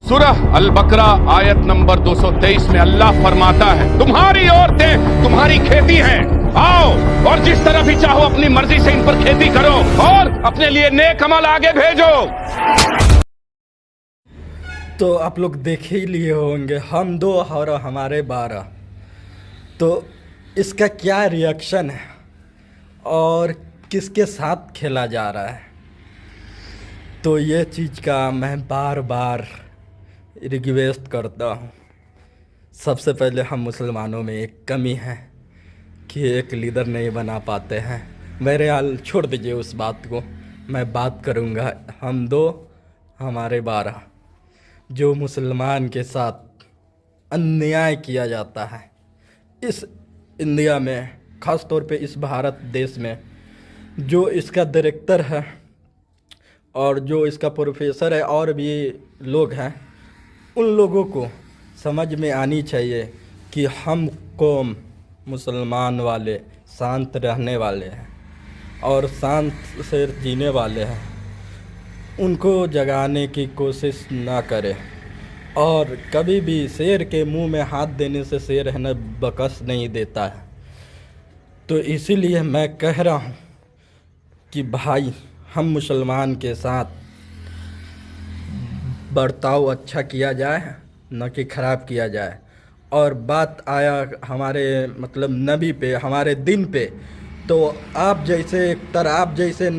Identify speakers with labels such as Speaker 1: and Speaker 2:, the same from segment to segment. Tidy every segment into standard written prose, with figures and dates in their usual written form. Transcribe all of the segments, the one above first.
Speaker 1: सूरह अल बकरा आयत नंबर 223 में अल्लाह फरमाता है, तुम्हारी औरतें तुम्हारी खेती हैं, आओ और जिस तरह भी चाहो अपनी मर्जी से इन पर खेती करो और अपने लिए नेक अमल आगे भेजो।
Speaker 2: तो आप लोग देख ही लिए होंगे हम 2 और हमारे 12। तो इसका क्या रिएक्शन है और किसके साथ खेला जा रहा है, तो ये चीज़ का मैं बार बार रिक्वेस्ट करता हूँ। सबसे पहले हम मुसलमानों में एक कमी है कि एक लीडर नहीं बना पाते हैं। मेरे हाल छोड़ दीजिए उस बात को, मैं बात करूँगा हम 2 हमारे 12 जो मुसलमान के साथ अन्याय किया जाता है इस इंडिया में, ख़ास तौर पे इस भारत देश में। जो इसका डायरेक्टर है और जो इसका प्रोफेसर है और भी लोग हैं, उन लोगों को समझ में आनी चाहिए कि हम कौम मुसलमान वाले शांत रहने वाले हैं और शांत से जीने वाले हैं। उनको जगाने की कोशिश ना करें और कभी भी शेर के मुंह में हाथ देने से शेर है न बकस नहीं देता है। तो इसीलिए मैं कह रहा हूँ कि भाई हम मुसलमान के साथ बर्ताव अच्छा किया जाए, न कि ख़राब किया जाए। और बात आया हमारे मतलब नबी पे, हमारे दिन पे, तो आप जैसे एक्टर, आप जैसे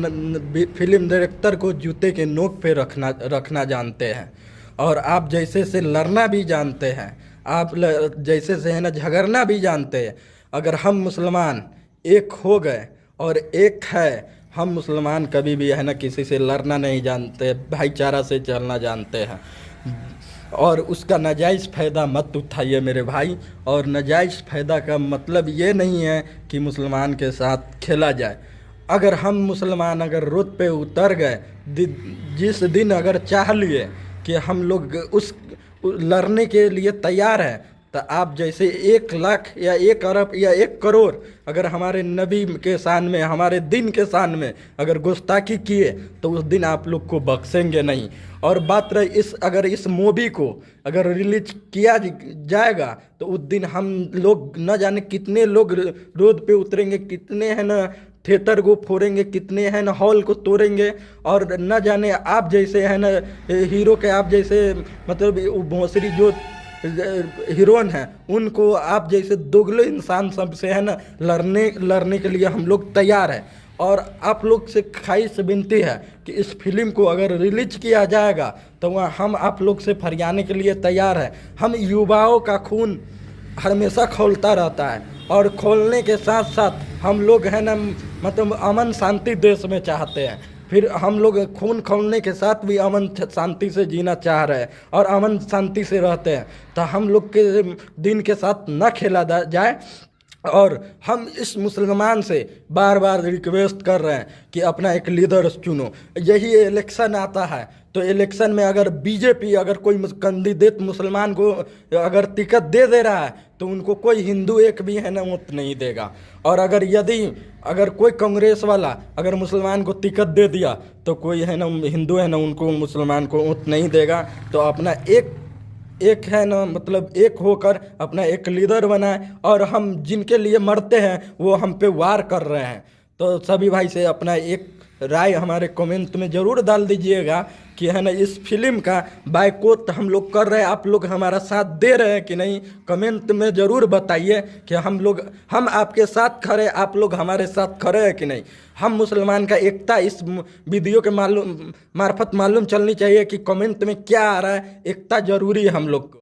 Speaker 2: फिल्म डायरेक्टर को जूते के नोक पे रखना जानते हैं और आप जैसे से लड़ना भी जानते हैं, आप जैसे से है ना झगड़ना भी जानते हैं। अगर हम मुसलमान एक हो गए और एक है, हम मुसलमान कभी भी है ना किसी से लड़ना नहीं जानते, भाईचारा से चलना जानते हैं। और उसका नाजायज़ फ़ायदा मत उठाइए मेरे भाई। और नाजायज़ फ़ायदा का मतलब ये नहीं है कि मुसलमान के साथ खेला जाए। अगर हम मुसलमान अगर रोड पे उतर गए, जिस दिन अगर चाह लिए कि हम लोग उस लड़ने के लिए तैयार हैं, तो आप जैसे 1 लाख या 1 अरब या 1 करोड़ अगर हमारे नबी के शान में, हमारे दिन के शान में अगर गुस्ताखी किए, तो उस दिन आप लोग को बख्शेंगे नहीं। और बात रही अगर इस मूवी को अगर रिलीज किया जाएगा, तो उस दिन हम लोग न जाने कितने लोग रोड पे उतरेंगे, कितने हैं ना थिएटर को फोड़ेंगे, कितने हैं ना हॉल को तोड़ेंगे। और न जाने आप जैसे है ना हीरो के, आप जैसे मतलब भोंसरी जो हीरोइन हैं, उनको आप जैसे दोगले इंसान सबसे है ना लड़ने के लिए हम लोग तैयार हैं। और आप लोग से ख़ाहिश विनती है कि इस फिल्म को अगर रिलीज किया जाएगा, तो वहाँ हम आप लोग से फरियाने के लिए तैयार हैं। हम युवाओं का खून हमेशा खौलता रहता है और खोलने के साथ साथ हम लोग है ना मतलब अमन शांति देश में चाहते हैं। फिर हम लोग खून खोलने के साथ भी अमन शांति से जीना चाह रहे हैं और अमन शांति से रहते हैं। तो हम लोग के दिन के साथ न खेला जाए। और हम इस मुसलमान से बार बार रिक्वेस्ट कर रहे हैं कि अपना एक लीडर चुनो। यही इलेक्शन आता है, तो इलेक्शन में अगर बीजेपी अगर कोई कैंडिडेट मुसलमान को अगर टिकट दे रहा है, तो उनको कोई हिंदू एक भी है ना वोट नहीं देगा। और अगर कोई कांग्रेस वाला अगर मुसलमान को टिकट दे दिया, तो कोई है ना हिंदू है ना उनको मुसलमान को वोट नहीं देगा। तो अपना एक है ना मतलब एक होकर अपना एक लीडर बनाए। और हम जिनके लिए मरते हैं वो हम पे वार कर रहे हैं। तो सभी भाई से अपना एक राय हमारे कमेंट में ज़रूर डाल दीजिएगा कि है ना इस फिल्म का बायकॉट हम लोग कर रहे हैं, आप लोग हमारा साथ दे रहे हैं कि नहीं। कमेंट में ज़रूर बताइए कि हम आपके साथ खड़े, आप लोग हमारे साथ खड़े हैं कि नहीं। हम मुसलमान का एकता इस वीडियो के मार्फत मालूम चलनी चाहिए कि कमेंट में क्या आ रहा है। एकता ज़रूरी है हम लोग को।